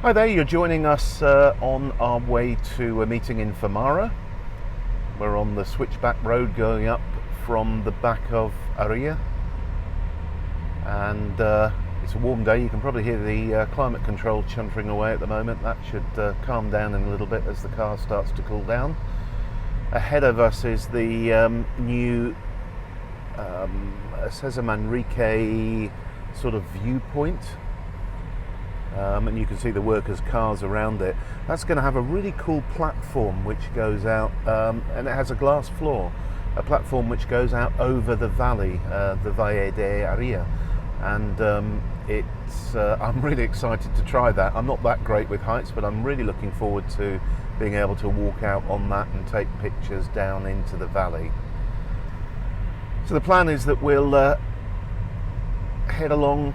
Hi there, you're joining us on our way to a meeting in Famara. We're on the switchback road going up from the back of Haria, and it's a warm day. You can probably hear the climate control chuntering away at the moment. That should calm down in a little bit as the car starts to cool down. Ahead of us is the new Cesar Manrique sort of viewpoint. And you can see the workers' cars around it. That's going to have a really cool platform which goes out, and it has a glass floor, a platform which goes out over the valley, the Valle de Haria. And I'm really excited to try that. I'm not that great with heights, but I'm really looking forward to being able to walk out on that and take pictures down into the valley. So the plan is that we'll head along.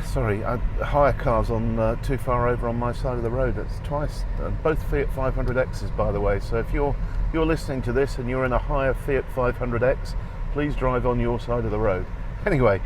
Sorry, I hire cars on too far over on my side of the road. That's twice, both Fiat 500Xs, by the way. So if you're listening to this and you're in a higher Fiat 500X, please drive on your side of the road. Anyway,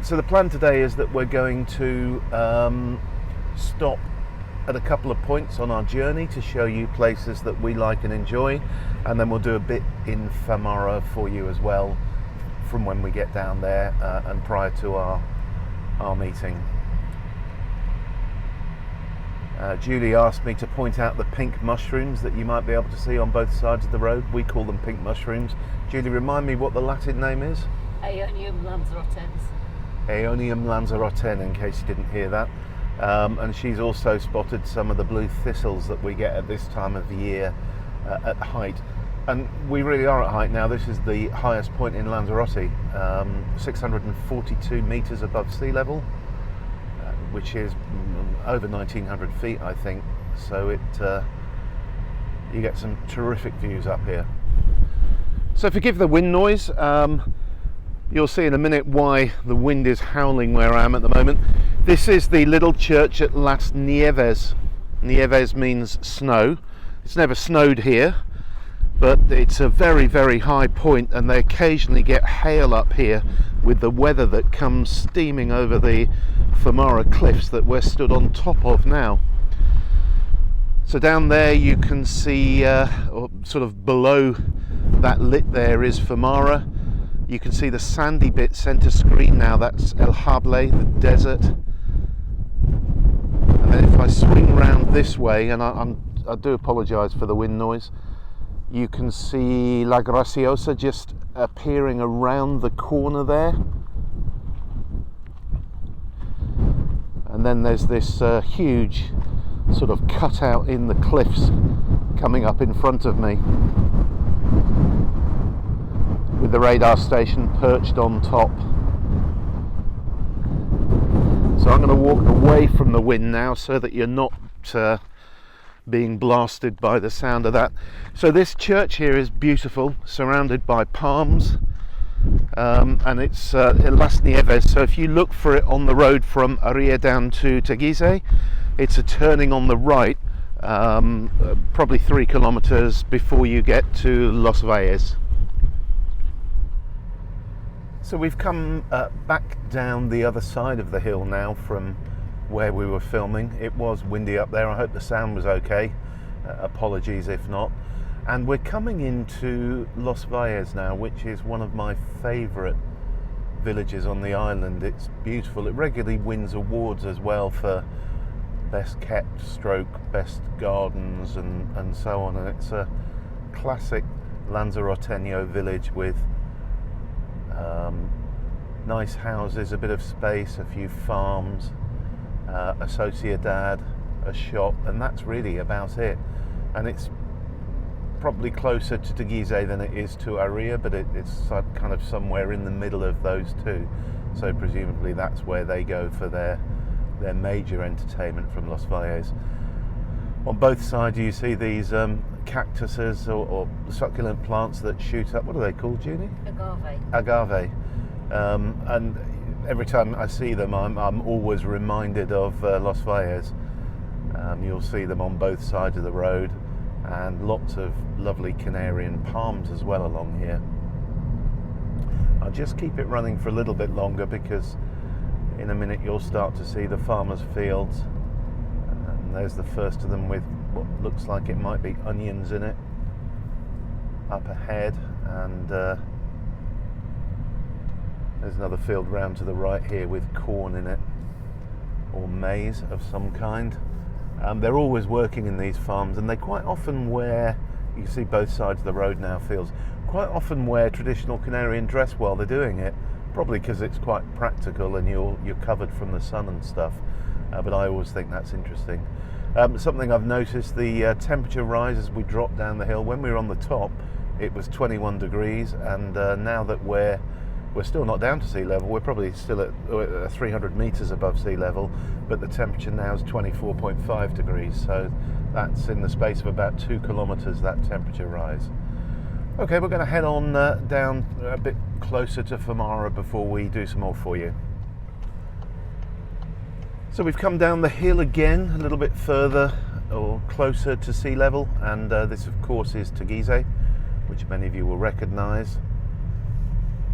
so the plan today is that we're going to stop at a couple of points on our journey to show you places that we like and enjoy, and then we'll do a bit in Famara for you as well from when we get down there and prior to our meeting. Julie asked me to point out the pink mushrooms that you might be able to see on both sides of the road. We call them pink mushrooms. Julie, remind me what the Latin name is? Aeonium lanzarotens. Aeonium lanzaroten, in case you didn't hear that. And she's also spotted some of the blue thistles that we get at this time of the year at height. And we really are at height now. This is the highest point in Lanzarote, 642 metres above sea level, which is over 1,900 feet, I think. So you get some terrific views up here. So forgive the wind noise. You'll see in a minute why the wind is howling where I am at the moment. This is the little church at Las Nieves. Nieves means snow. It's never snowed here, but it's a very, very high point, and they occasionally get hail up here with the weather that comes steaming over the Famara cliffs that we're stood on top of now. So down there you can see, or sort of below that lit there is Famara. You can see the sandy bit centre screen now, that's El Hable, the desert. And then if I swing round this way, and I do apologise for the wind noise, you can see La Graciosa just appearing around the corner there. And then there's this huge sort of cutout in the cliffs coming up in front of me, with the radar station perched on top. So I'm going to walk away from the wind now so that you're not being blasted by the sound of that. So this church here is beautiful, surrounded by palms, and it's Las Nieves. So if you look for it on the road from Haria down to Teguise, it's a turning on the right, probably 3 kilometers before you get to Los Valles. So we've come back down the other side of the hill now from where we were filming. It was windy up there. I hope the sound was okay. Apologies if not. And we're coming into Los Valles now, which is one of my favourite villages on the island. It's beautiful. It regularly wins awards as well for best kept stroke best gardens and so on. And it's a classic Lanzaroteño village with nice houses, a bit of space, a few farms, a sociedad, a shop, and that's really about it. And it's probably closer to Teguise than it is to Haria, but it's kind of somewhere in the middle of those two. So presumably that's where they go for their major entertainment from Los Valles. On both sides you see these cactuses or succulent plants that shoot up. What are they called, Junie? Agave. And every time I see them, I'm always reminded of Los Valles. You'll see them on both sides of the road, and lots of lovely Canarian palms as well along here. I'll just keep it running for a little bit longer because In a minute you'll start to see the farmers' fields, and there's the first of them with what looks like it might be onions in it up ahead, and there's another field round to the right here with corn in it, or maize of some kind. They're always working in these farms, and they quite often wear, you can see both sides of the road now, fields, quite often wear traditional Canarian dress while they're doing it, probably because it's quite practical and you're covered from the sun and stuff, but I always think that's interesting. Something I've noticed, the temperature rise as we drop down the hill. When we were on the top it was 21 degrees, and now that we're still not down to sea level, we're probably still at 300 meters above sea level, but the temperature now is 24.5 degrees, so that's in the space of about 2 kilometers, that temperature rise. Okay, we're going to head on down a bit closer to Famara before we do some more for you. So we've come down the hill again, a little bit further or closer to sea level, and this of course is Teguise, which many of you will recognise.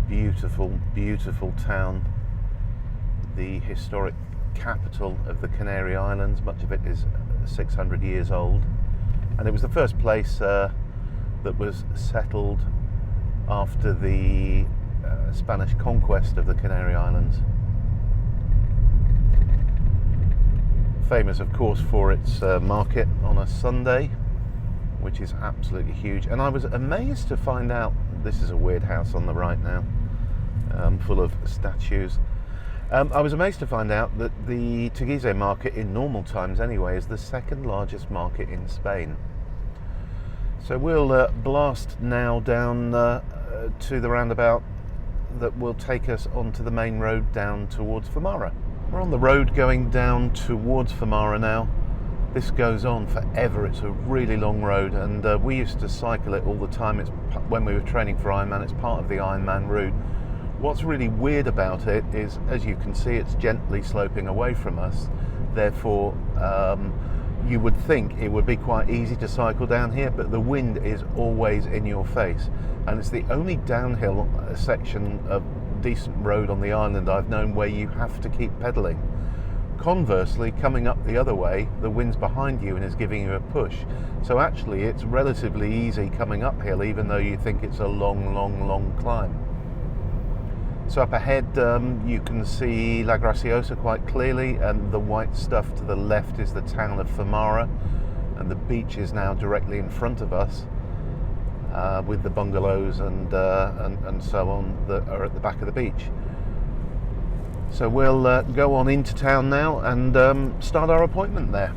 Beautiful, beautiful town, the historic capital of the Canary Islands. Much of it is 600 years old, and it was the first place that was settled after the Spanish conquest of the Canary Islands. Famous of course for its market on a Sunday, which is absolutely huge. And I was amazed to find out, this is a weird house on the right now, full of statues. I was amazed to find out that the Teguise market, in normal times anyway, is the second largest market in Spain. So we'll blast now down to the roundabout that will take us onto the main road down towards Famara. We're on the road going down towards Famara now. This goes on forever. It's a really long road, and we used to cycle it all the time. It's when we were training for Ironman. It's part of the Ironman route. What's really weird about it is, as you can see, it's gently sloping away from us. Therefore, you would think it would be quite easy to cycle down here, but the wind is always in your face, and it's the only downhill section of decent road on the island I've known where you have to keep pedalling. Conversely, coming up the other way, the wind's behind you and is giving you a push. So actually it's relatively easy coming uphill, even though you think it's a long climb. So up ahead you can see La Graciosa quite clearly, and the white stuff to the left is the town of Famara, and the beach is now directly in front of us, with the bungalows and so on that are at the back of the beach. So we'll go on into town now and start our appointment there.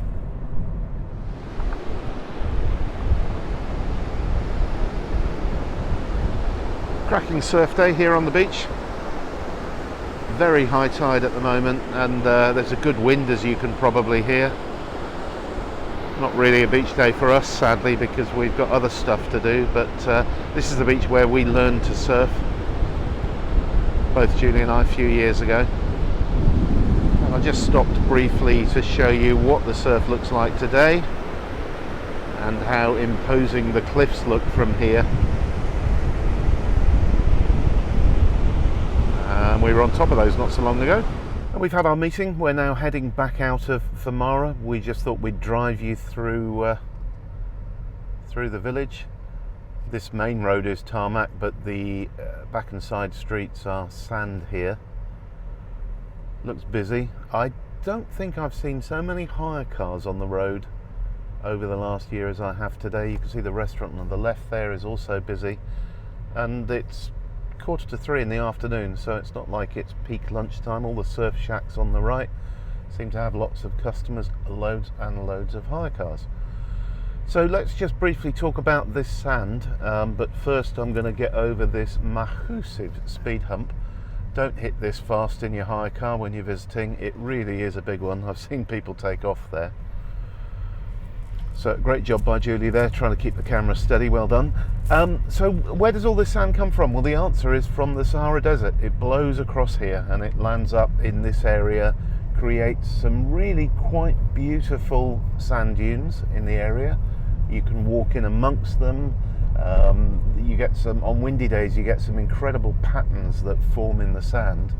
Cracking surf day here on the beach. Very high tide at the moment, and there's a good wind, as you can probably hear. Not really a beach day for us, sadly, because we've got other stuff to do, but this is the beach where we learned to surf, both Julie and I, a few years ago. And I just stopped briefly to show you what the surf looks like today and how imposing the cliffs look from here. And we were on top of those not so long ago. And we've had our meeting. We're now heading back out of Famara. We just thought we'd drive you through the village. This main road is tarmac, but the back and side streets are sand here. Looks busy. I don't think I've seen so many hire cars on the road over the last year as I have today. You can see the restaurant on the left there is also busy, and it's 2:45 in the afternoon, so it's not like it's peak lunchtime. All the surf shacks on the right seem to have lots of customers, loads and loads of hire cars. So let's just briefly talk about this sand, but first I'm going to get over this massive speed hump. Don't hit this fast in your hire car when you're visiting. It really is a big one. I've seen people take off there. So great job by Julie there, trying to keep the camera steady. Well done. So where does all this sand come from? Well, the answer is from the Sahara Desert. It blows across here and it lands up in this area, creates some really quite beautiful sand dunes in the area. You can walk in amongst them. You get some, on windy days, you get some incredible patterns that form in the sand.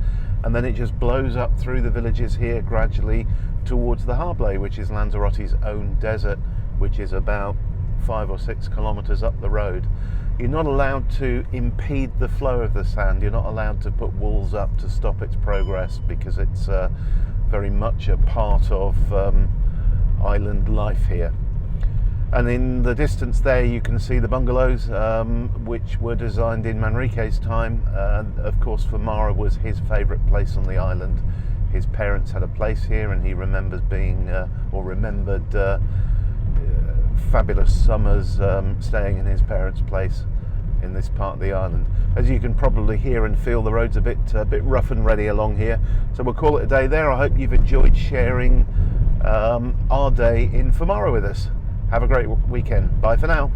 and then it just blows up through the villages here gradually towards the Harblay, which is Lanzarote's own desert, which is about 5 or 6 kilometers up the road. You're not allowed to impede the flow of the sand. You're not allowed to put walls up to stop its progress, because it's very much a part of island life here. And in the distance there you can see the bungalows, which were designed in Manrique's time. Of course, Famara was his favourite place on the island. His parents had a place here, and he remembers remembered fabulous summers staying in his parents' place in this part of the island. As you can probably hear and feel, the road's a bit rough and ready along here. So we'll call it a day there. I hope you've enjoyed sharing our day in Famara with us. Have a great weekend. Bye for now.